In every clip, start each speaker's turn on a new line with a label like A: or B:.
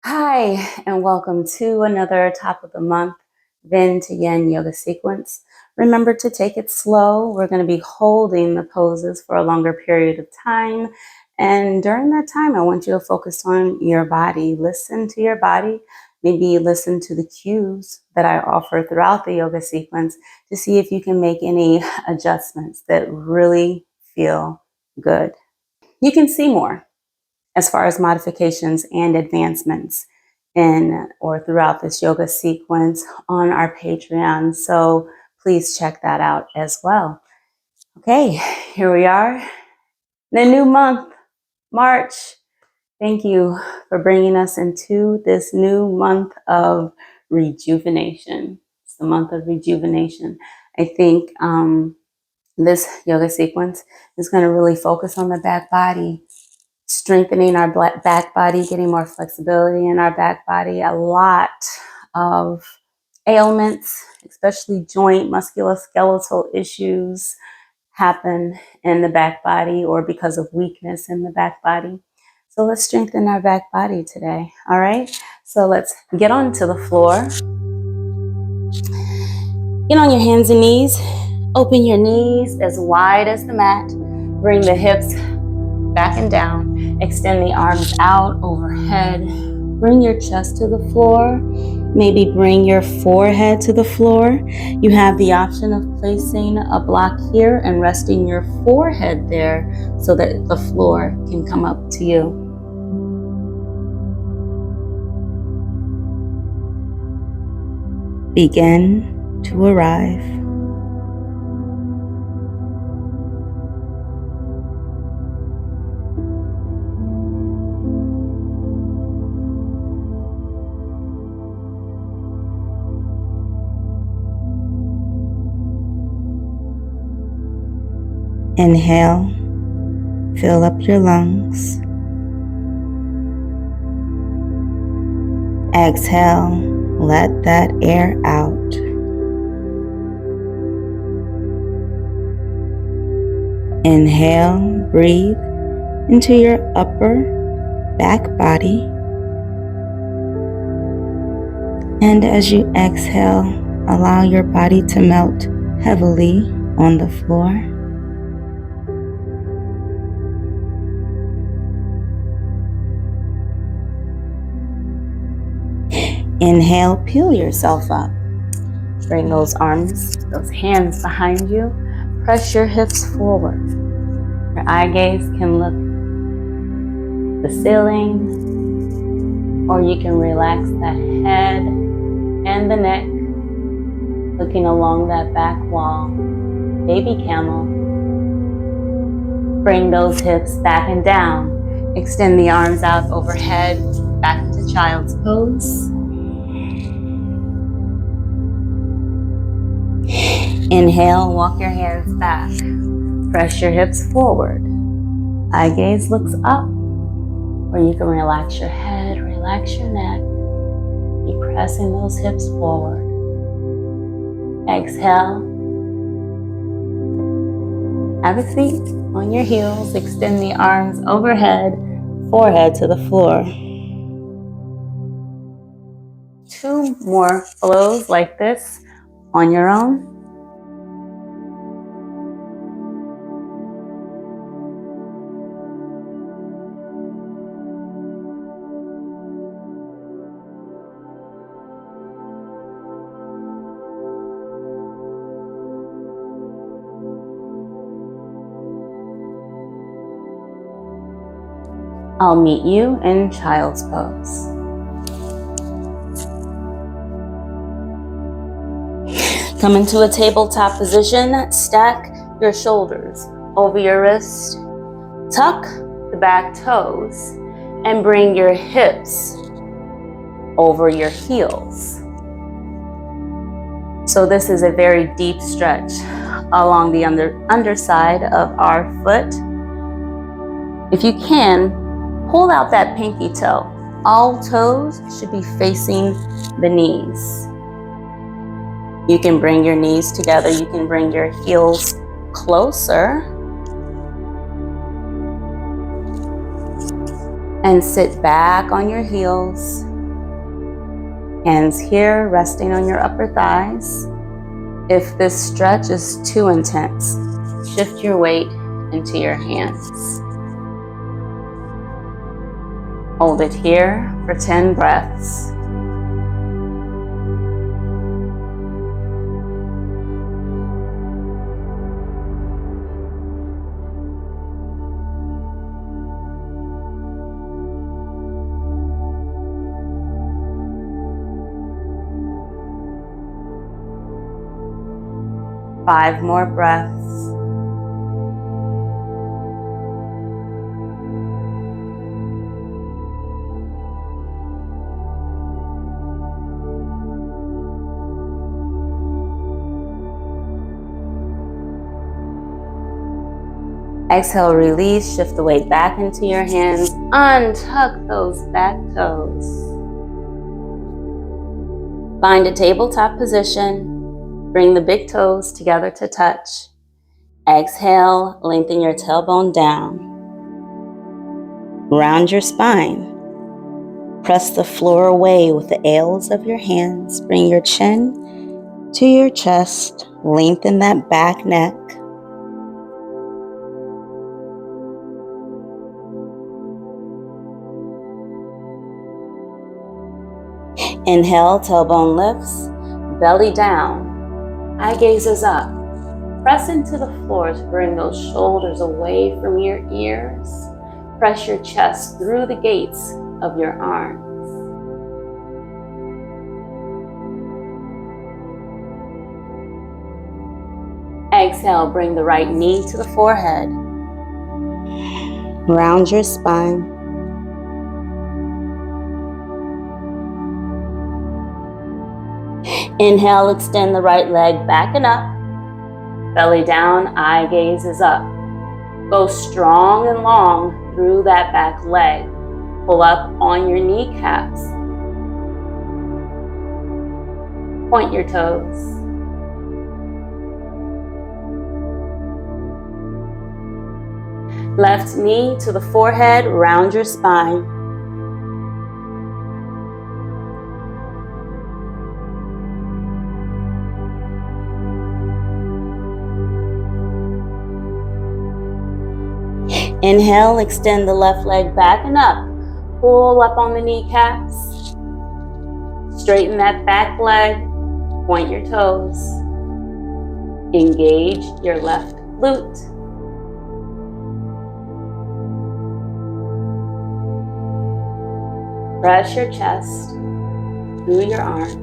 A: Hi, and welcome to another top of the month Yin to Yen yoga sequence. Remember to take it slow. We're going to be holding the poses for a longer period of time. And during that time, I want you to focus on your body. Listen to your body. Maybe listen to the cues that I offer throughout the yoga sequence to see if you can make any adjustments that really feel good. You can see more as far as modifications and advancements in or throughout this yoga sequence on our Patreon. So please check that out as well. Okay, here we are. The new month, March. Thank you for bringing us into this new month of rejuvenation. It's the month of rejuvenation. I think this yoga sequence is going to really focus on the back body, strengthening our back body, getting more flexibility in our back body. A lot of ailments, especially joint, musculoskeletal issues, happen in the back body or because of weakness in the back body. So let's strengthen our back body today. All right. So let's get onto the floor. Get on your hands and knees. Open your knees as wide as the mat. Bring the hips back and down. Extend the arms out overhead. Bring your chest to the floor. Maybe bring your forehead to the floor. You have the option of placing a block here and resting your forehead there so that the floor can come up to you. Begin to arrive. Inhale, fill up your lungs. Exhale, let that air out. Inhale, breathe into your upper back body. And as you exhale, allow your body to melt heavily on the floor. Inhale, peel yourself up. Bring those arms, those hands behind you. Press your hips forward. Your eye gaze can look the ceiling, or you can relax the head and the neck, looking along that back wall. Baby camel. Bring those hips back and down. Extend the arms out overhead, back into child's pose. Inhale, walk your hands back. Press your hips forward. Eye gaze looks up, or you can relax your head, relax your neck. Keep pressing those hips forward. Exhale. Have a seat on your heels. Extend the arms overhead, forehead to the floor. 2 more flows like this on your own. I'll meet you in child's pose. Come into a tabletop position. Stack your shoulders over your wrist. Tuck the back toes and bring your hips over your heels. So this is a very deep stretch along the underside of our foot. If you can, pull out that pinky toe. All toes should be facing the knees. You can bring your knees together. You can bring your heels closer. And sit back on your heels. Hands here, resting on your upper thighs. If this stretch is too intense, shift your weight into your hands. Hold it here for 10 breaths. Five more breaths. Exhale, release, shift the weight back into your hands. Untuck those back toes. Find a tabletop position. Bring the big toes together to touch. Exhale, lengthen your tailbone down. Round your spine. Press the floor away with the ails of your hands. Bring your chin to your chest. Lengthen that back neck. Inhale, tailbone lifts, belly down, eye gazes up. Press into the floor to bring those shoulders away from your ears. Press your chest through the gates of your arms. Exhale, bring the right knee to the forehead. Round your spine. Inhale, extend the right leg back and up. Belly down, eye gaze is up. Go strong and long through that back leg. Pull up on your kneecaps. Point your toes. Left knee to the forehead, round your spine. Inhale, extend the left leg back and up. Pull up on the kneecaps. Straighten that back leg. Point your toes. Engage your left glute. Press your chest through your arms.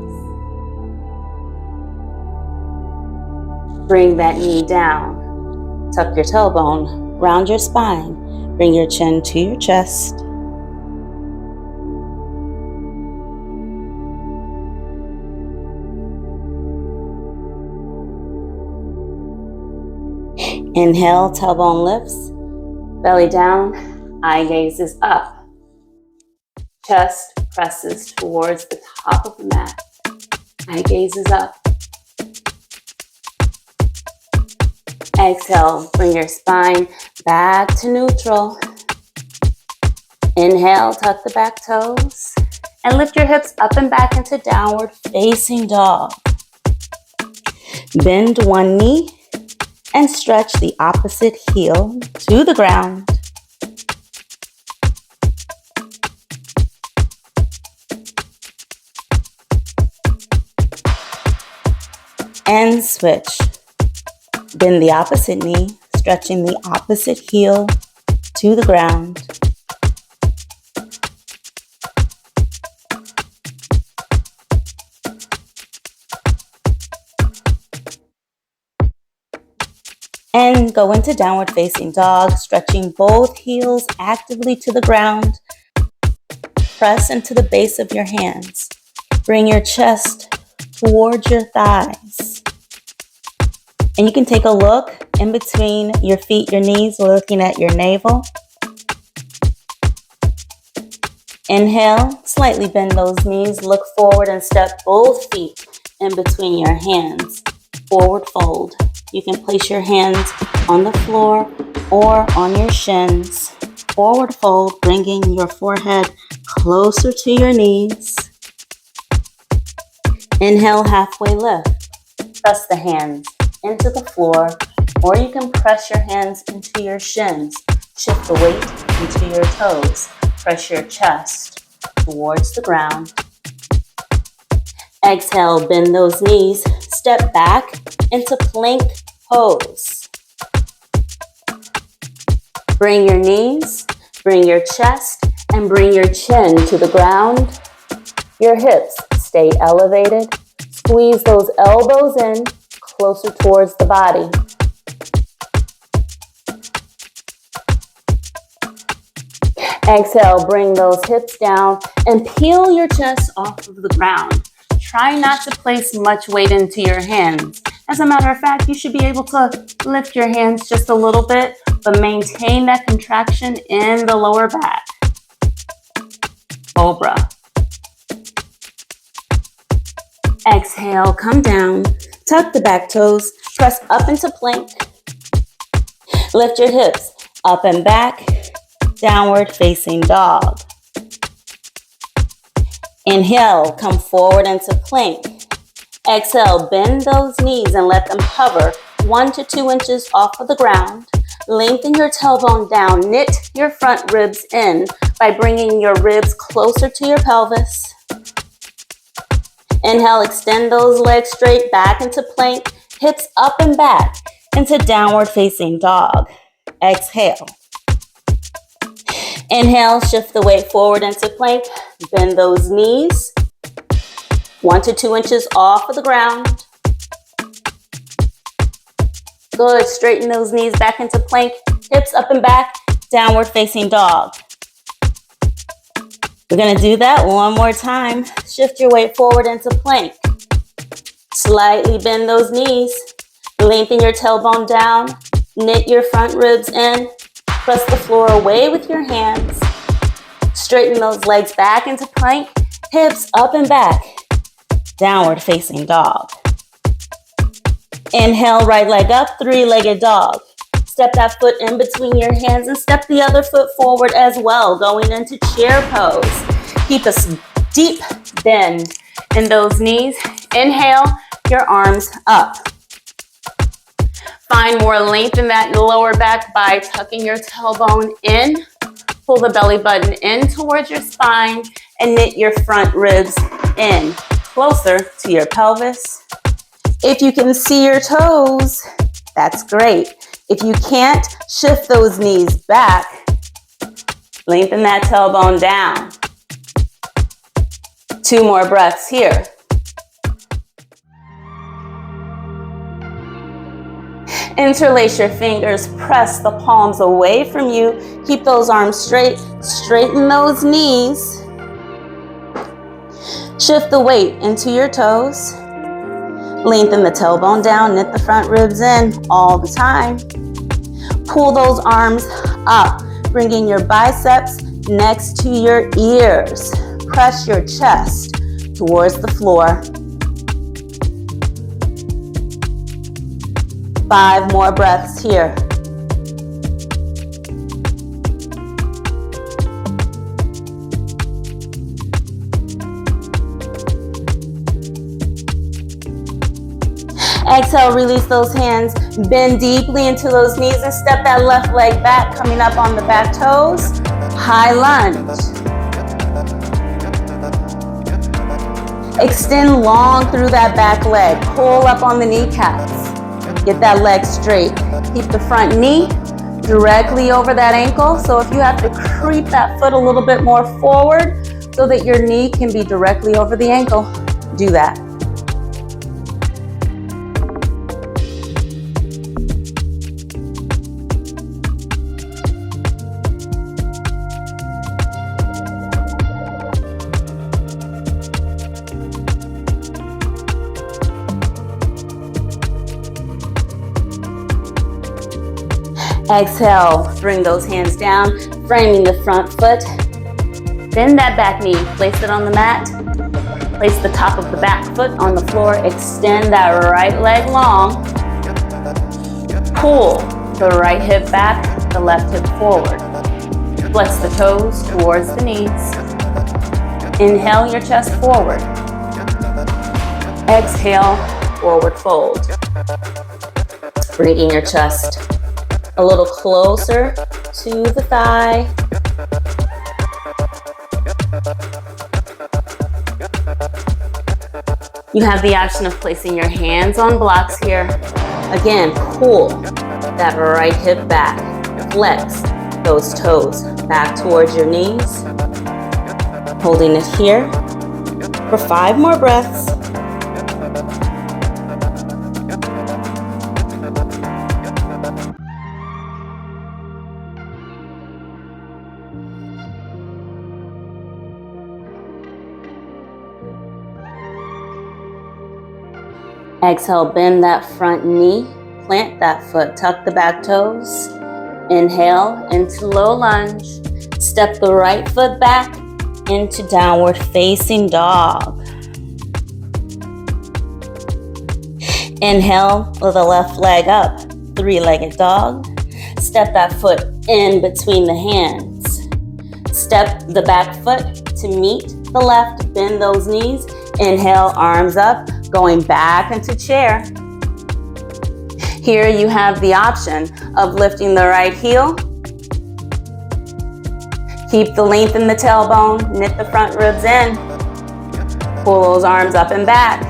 A: Bring that knee down. Tuck your tailbone. Round your spine. Bring your chin to your chest. Inhale, tailbone lifts. Belly down, eye gaze is up. Chest presses towards the top of the mat. Eye gaze is up. Exhale, bring your spine back to neutral. Inhale, tuck the back toes. And lift your hips up and back into downward facing dog. Bend one knee and stretch the opposite heel to the ground. And switch. Bend the opposite knee, stretching the opposite heel to the ground. And go into downward facing dog, stretching both heels actively to the ground. Press into the base of your hands. Bring your chest towards your thighs. And you can take a look in between your feet, your knees, looking at your navel. Inhale, slightly bend those knees, look forward and step both feet in between your hands. Forward fold. You can place your hands on the floor or on your shins. Forward fold, bringing your forehead closer to your knees. Inhale, halfway lift. Press the hands into the floor, or you can press your hands into your shins. Shift the weight into your toes. Press your chest towards the ground. Exhale, bend those knees. Step back into plank pose. Bring your knees, bring your chest, and bring your chin to the ground. Your hips stay elevated. Squeeze those elbows in closer towards the body. Exhale, bring those hips down and peel your chest off of the ground. Try not to place much weight into your hands. As a matter of fact, you should be able to lift your hands just a little bit, but maintain that contraction in the lower back. Cobra. Exhale, come down, tuck the back toes, press up into plank. Lift your hips up and back, downward facing dog. Inhale, come forward into plank. Exhale, bend those knees and let them hover 1 to 2 inches off of the ground. Lengthen your tailbone down, knit your front ribs in by bringing your ribs closer to your pelvis. Inhale, extend those legs straight back into plank, hips up and back into downward facing dog. Exhale. Inhale, shift the weight forward into plank, bend those knees 1 to 2 inches off of the ground. Good, straighten those knees back into plank, hips up and back, downward facing dog. We're gonna do that one more time. Shift your weight forward into plank. Slightly bend those knees. Lengthen your tailbone down. Knit your front ribs in. Press the floor away with your hands. Straighten those legs back into plank. Hips up and back. Downward facing dog. Inhale, right leg up, three-legged dog. Step that foot in between your hands and step the other foot forward as well, going into chair pose. Keep a deep bend in those knees. Inhale, your arms up. Find more length in that lower back by tucking your tailbone in. Pull the belly button in towards your spine and knit your front ribs in, closer to your pelvis. If you can see your toes, that's great. If you can't, shift those knees back. Lengthen that tailbone down. 2 more breaths here. Interlace your fingers, press the palms away from you. Keep those arms straight, straighten those knees. Shift the weight into your toes. Lengthen the tailbone down, knit the front ribs in all the time. Pull those arms up, bringing your biceps next to your ears. Press your chest towards the floor. 5 more breaths here. Exhale, release those hands. Bend deeply into those knees and step that left leg back, coming up on the back toes. High lunge. Extend long through that back leg. Pull up on the kneecaps. Get that leg straight. Keep the front knee directly over that ankle. So if you have to creep that foot a little bit more forward so that your knee can be directly over the ankle, do that. Exhale, bring those hands down, framing the front foot. Bend that back knee, place it on the mat. Place the top of the back foot on the floor. Extend that right leg long. Pull the right hip back, the left hip forward. Flex the toes towards the knees. Inhale your chest forward. Exhale, forward fold. Bringing your chest a little closer to the thigh. You have the option of placing your hands on blocks here. Again, pull that right hip back. Flex those toes back towards your knees. Holding it here for 5 more breaths. Exhale, bend that front knee, plant that foot, tuck the back toes. Inhale into low lunge. Step the right foot back into downward facing dog. Inhale with the left leg up, 3-legged dog. Step that foot in between the hands. Step the back foot to meet the left, bend those knees. Inhale, arms up, going back into chair. Here you have the option of lifting the right heel. Keep the length in the tailbone, knit the front ribs in. Pull those arms up and back.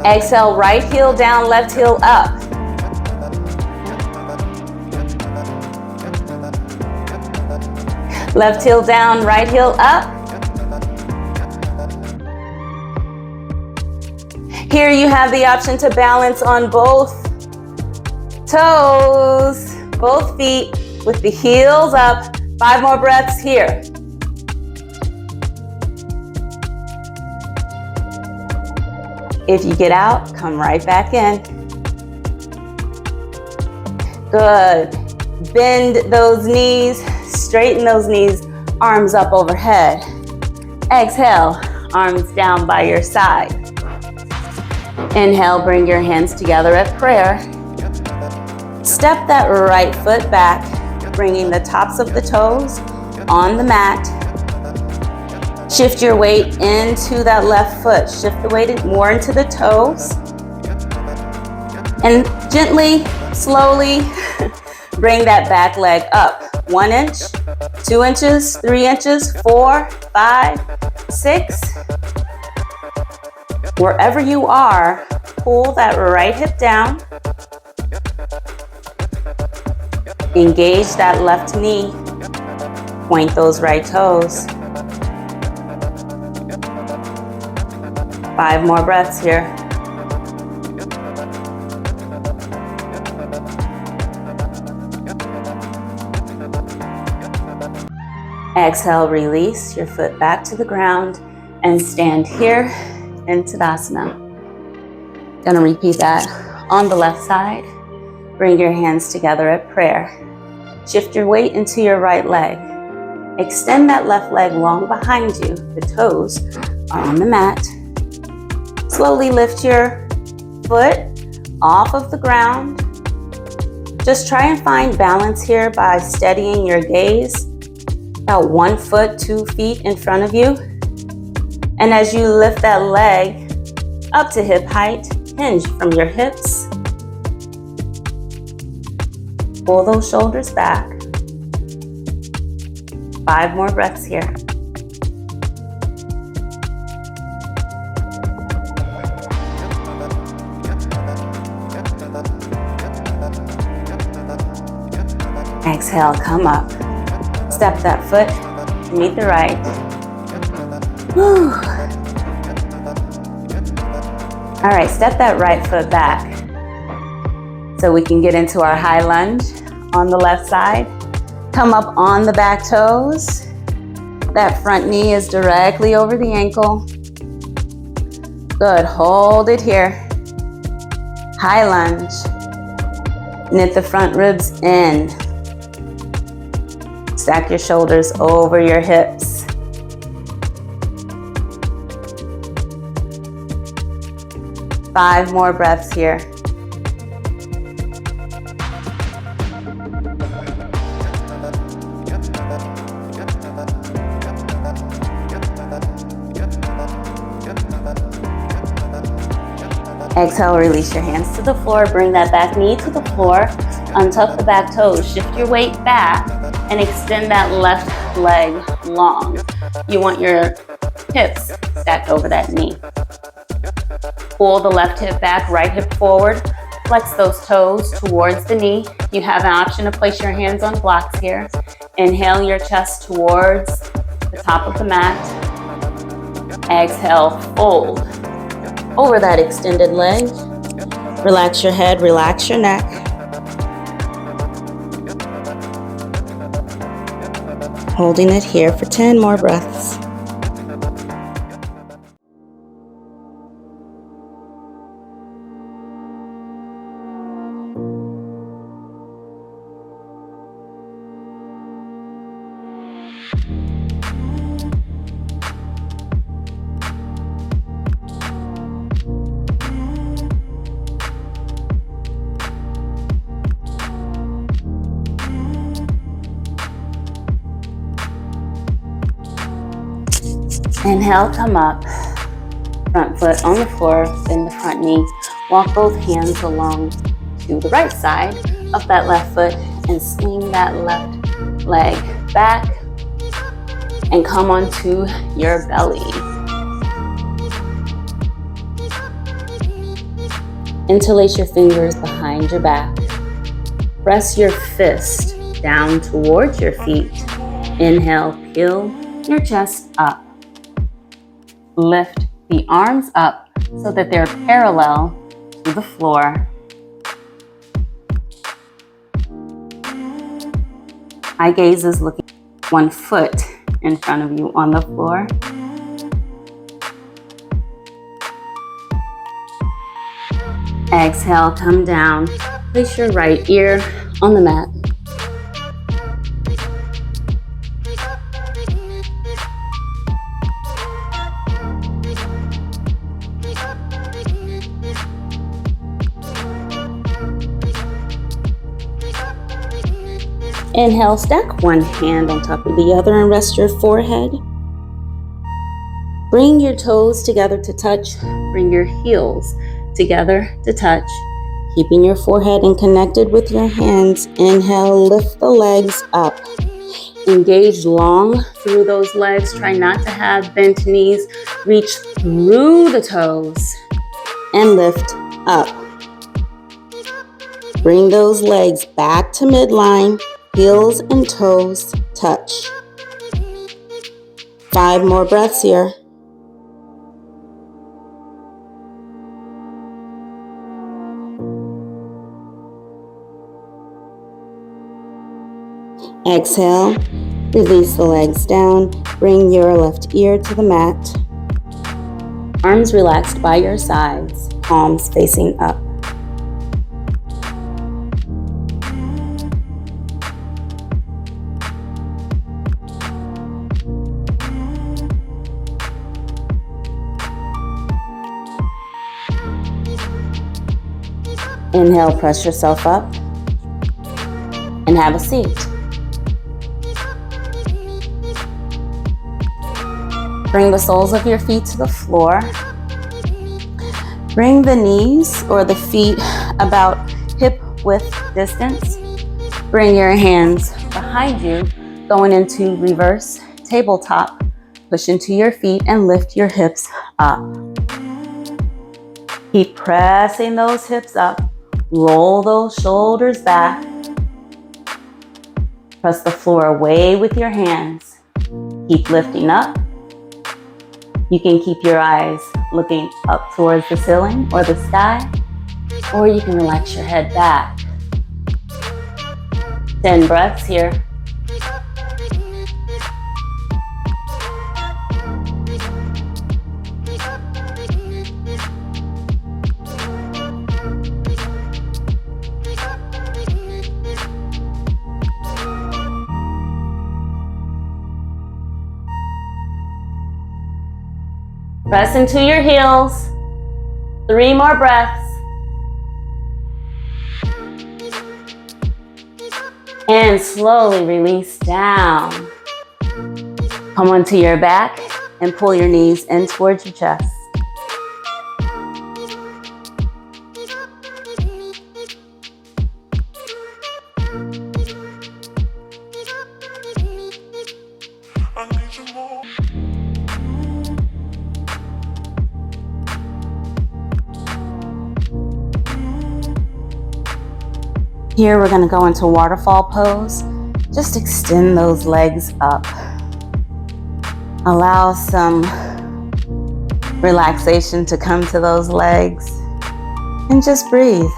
A: Exhale, right heel down, left heel up. Left heel down, right heel up. Here you have the option to balance on both toes, both feet with the heels up. 5 more breaths here. If you get out, come right back in. Good. Bend those knees, straighten those knees, arms up overhead. Exhale, arms down by your side. Inhale, bring your hands together at prayer. Step that right foot back, bringing the tops of the toes on the mat. Shift your weight into that left foot. Shift the weight more into the toes. And gently, slowly, bring that back leg up. 1 inch, 2 inches, 3 inches, 4, 5, 6. Wherever you are, pull that right hip down. Engage that left knee. Point those right toes. 5 more breaths here. Exhale, release your foot back to the ground and stand here in Tadasana. Gonna repeat that on the left side. Bring your hands together at prayer. Shift your weight into your right leg. Extend that left leg long behind you. The toes are on the mat. Slowly lift your foot off of the ground. Just try and find balance here by steadying your gaze. About 1 foot, 2 feet in front of you. And as you lift that leg up to hip height, hinge from your hips. Pull those shoulders back. 5 more breaths here. Exhale, come up. Step that foot to meet the right. Whew. All right, step that right foot back so we can get into our high lunge on the left side. Come up on the back toes. That front knee is directly over the ankle. Good, hold it here. High lunge. Knit the front ribs in. Stack your shoulders over your hips. Five more breaths here. Exhale, release your hands to the floor. Bring that back knee to the floor. Untuck the back toes. Shift your weight back and extend that left leg long. You want your hips stacked over that knee. Pull the left hip back, right hip forward. Flex those toes towards the knee. You have an option to place your hands on blocks here. Inhale your chest towards the top of the mat. Exhale, fold over that extended leg. Relax your head, relax your neck. Holding it here for 10 more breaths. Inhale, come up. Front foot on the floor, bend the front knee. Walk both hands along to the right side of that left foot and swing that left leg back and come onto your belly. Interlace your fingers behind your back. Press your fist down towards your feet. Inhale, peel your chest up. Lift the arms up so that they're parallel to the floor. Eye gaze is looking 1 foot in front of you on the floor. Exhale, come down. Place your right ear on the mat. Inhale, stack one hand on top of the other and rest your forehead. Bring your toes together to touch. Bring your heels together to touch. Keeping your forehead and connected with your hands. Inhale, lift the legs up. Engage long through those legs. Try not to have bent knees. Reach through the toes and lift up. Bring those legs back to midline. Heels and toes touch. 5 more breaths here. Exhale, release the legs down. Bring your left ear to the mat. Arms relaxed by your sides, palms facing up. Inhale, press yourself up and have a seat. Bring the soles of your feet to the floor. Bring the knees or the feet about hip width distance. Bring your hands behind you, going into reverse tabletop. Push into your feet and lift your hips up. Keep pressing those hips up. Roll those shoulders back. Press the floor away with your hands. Keep lifting up. You can keep your eyes looking up towards the ceiling or the sky, or you can relax your head back. 10 breaths here. Press into your heels. 3 more breaths. And slowly release down. Come onto your back and pull your knees in towards your chest. Here we're going to go into waterfall pose. Just extend those legs up. Allow some relaxation to come to those legs and just breathe.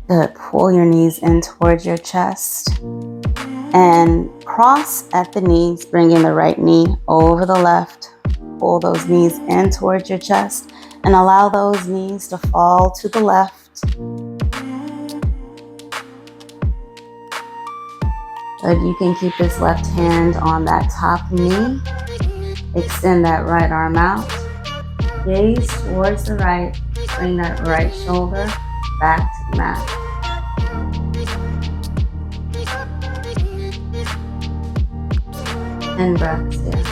A: Good. Pull your knees in towards your chest and cross at the knees, bringing the right knee over the left. Pull those knees in towards your chest and allow those knees to fall to the left. Good. You can keep this left hand on that top knee. Extend that right arm out. Gaze towards the right. Bring that right shoulder back to the mat. And breaths here.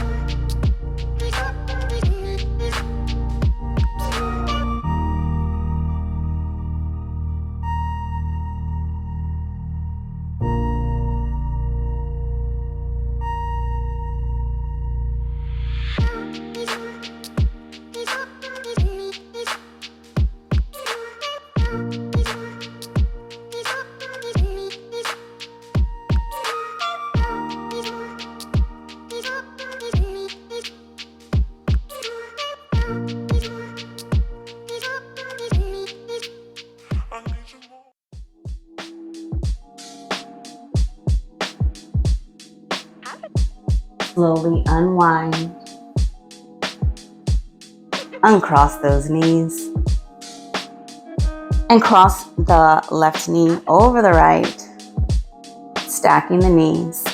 A: Slowly unwind. Uncross those knees. And cross the left knee over the right. Stacking the knees.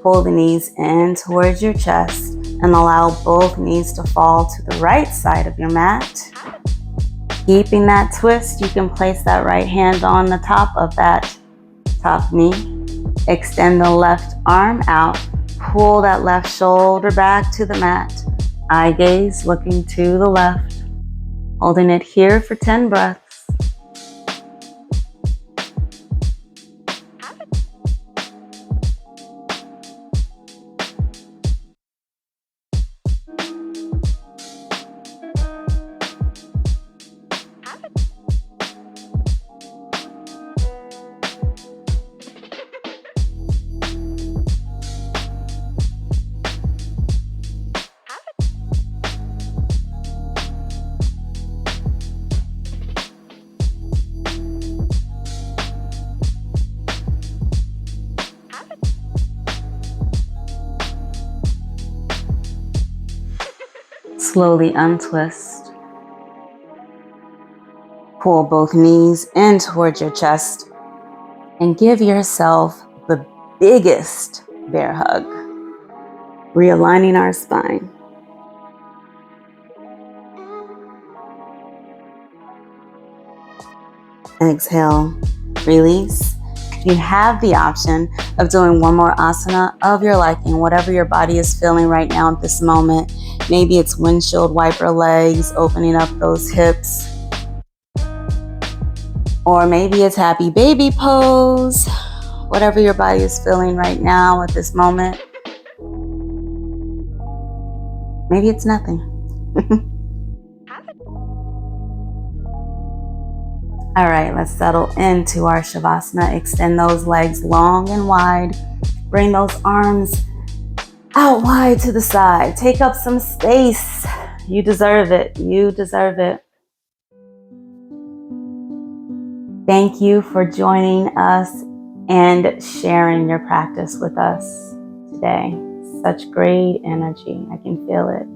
A: Pull the knees in towards your chest and allow both knees to fall to the right side of your mat. Keeping that twist, you can place that right hand on the top of that top knee. Extend the left arm out. Pull that left shoulder back to the mat. Eye gaze looking to the left. Holding it here for 10 breaths. Slowly untwist. Pull both knees in towards your chest and give yourself the biggest bear hug. Realigning our spine. Exhale, release. You have the option of doing one more asana of your liking, whatever your body is feeling right now at this moment. Maybe it's windshield wiper legs, opening up those hips. Or maybe it's happy baby pose. Whatever your body is feeling right now at this moment. Maybe it's nothing. All right, let's settle into our Shavasana. Extend those legs long and wide. Bring those arms out wide to the side. Take up some space. You deserve it. You deserve it. Thank you for joining us and sharing your practice with us today. Such great energy. I can feel it.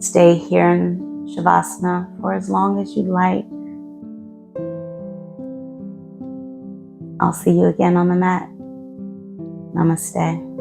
A: Stay here in Shavasana for as long as you'd like. I'll see you again on the mat. Namaste.